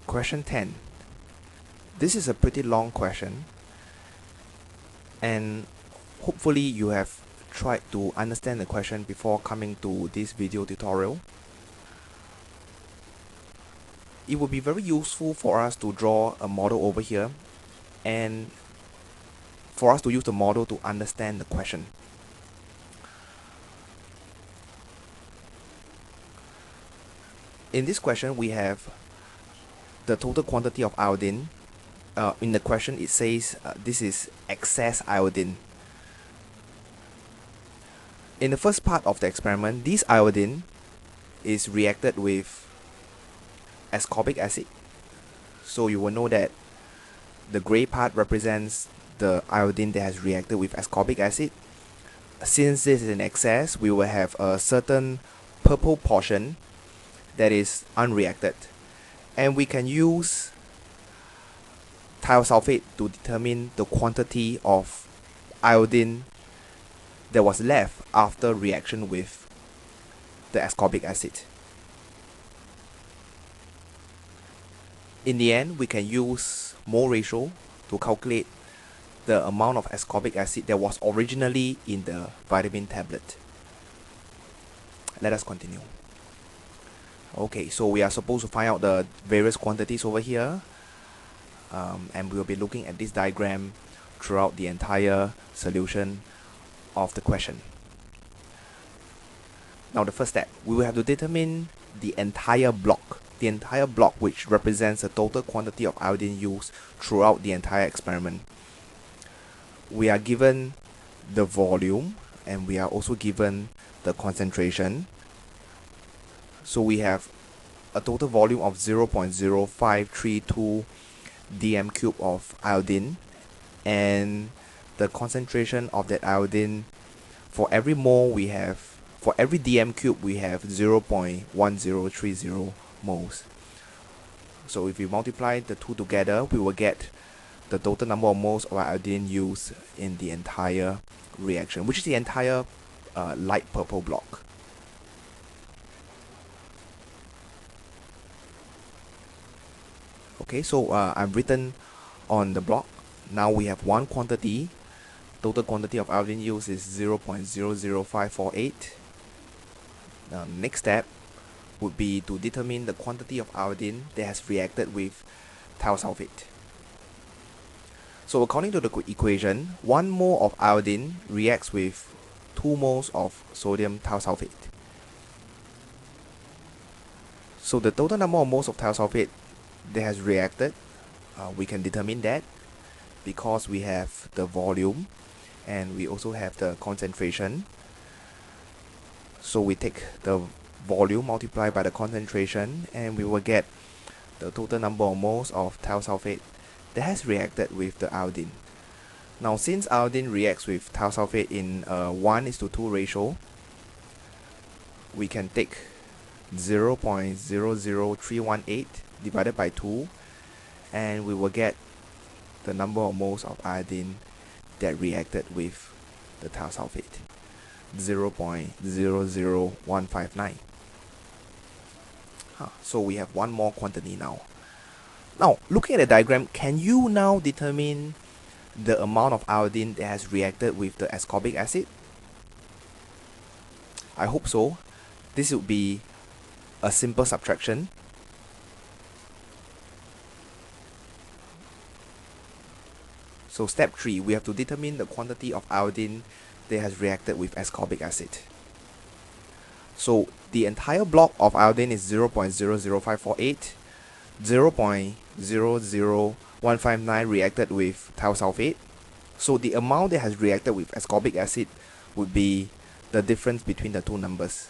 Question 10. This is a pretty long question, and hopefully you have tried to understand the question before coming to this video tutorial. It would be very useful for us to draw a model over here and for us to use the model to understand the question. In this question, we have the total quantity of iodine. In the question, it says this is excess iodine. In the first part of the experiment, this iodine is reacted with ascorbic acid. So you will know that the gray part represents the iodine that has reacted with ascorbic acid. Since this is in excess, we will have a certain purple portion that is unreacted, and we can use thiosulfate to determine the quantity of iodine that was left after reaction with the ascorbic acid. In the end, we can use mole ratio to calculate the amount of ascorbic acid that was originally in the vitamin tablet. Let us continue. Okay, so we are supposed to find out the various quantities over here, and we will be looking at this diagram throughout the entire solution of the question. Now the first step, we will have to determine the entire block which represents the total quantity of iodine used throughout the entire experiment. We are given the volume and we are also given the concentration. So we have a total volume of 0.0532 dm cube of iodine, and the concentration of that iodine, for every mole we have, for every dm cube we have 0.1030 moles. So if we multiply the two together, we will get the total number of moles of iodine used in the entire reaction, which is the entire light purple block. Okay, so I've written on the block. Now we have one quantity. Total quantity of iodine used is 0.00548. Now, next step would be to determine the quantity of iodine that has reacted with thiosulfate. So according to the equation, 1 mole of iodine reacts with 2 moles of sodium thiosulfate. So the total number of moles of thiosulfate that has reacted, we can determine that because we have the volume and we also have the concentration. So we take the volume multiplied by the concentration and we will get the total number of moles of thiosulfate that has reacted with the iodine. Now since iodine reacts with thiosulfate in 1:2 ratio, we can take 0.00318 divided by 2 and we will get the number of moles of iodine that reacted with the thiosulfate, 0.00159. So we have one more quantity now. Now looking at the diagram, can you now determine the amount of iodine that has reacted with the ascorbic acid? I hope so. This would be a simple subtraction. So step 3, we have to determine the quantity of iodine that has reacted with ascorbic acid. So the entire block of iodine is 0.00548, 0.00159 reacted with thiosulfate. So the amount that has reacted with ascorbic acid would be the difference between the two numbers.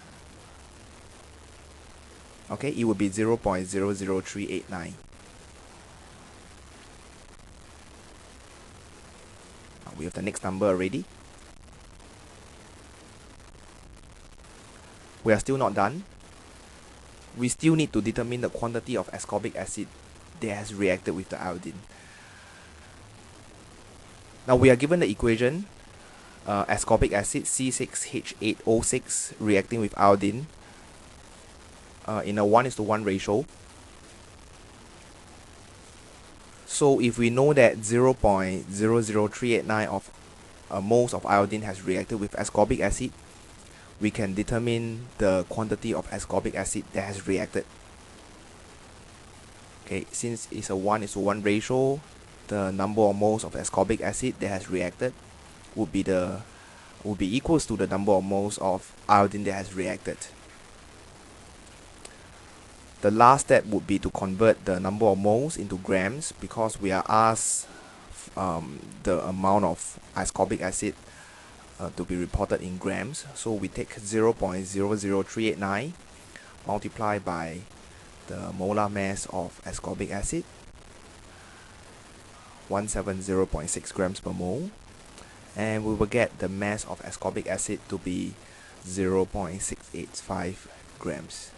Okay, it would be 0.00389. We have the next number already. We are still not done. We still need to determine the quantity of ascorbic acid that has reacted with the iodine. Now we are given the equation, ascorbic acid C6H8O6 reacting with iodine in a 1:1 ratio. So if we know that 0.00389 of moles of iodine has reacted with ascorbic acid, we can determine the quantity of ascorbic acid that has reacted. Okay, since it's a 1:1 ratio, the number of moles of ascorbic acid that has reacted would be equals to the number of moles of iodine that has reacted. The last step would be to convert the number of moles into grams, because we are asked the amount of ascorbic acid to be reported in grams. So we take 0.00389 multiplied by the molar mass of ascorbic acid, 170.6 grams per mole, and we will get the mass of ascorbic acid to be 0.685 grams.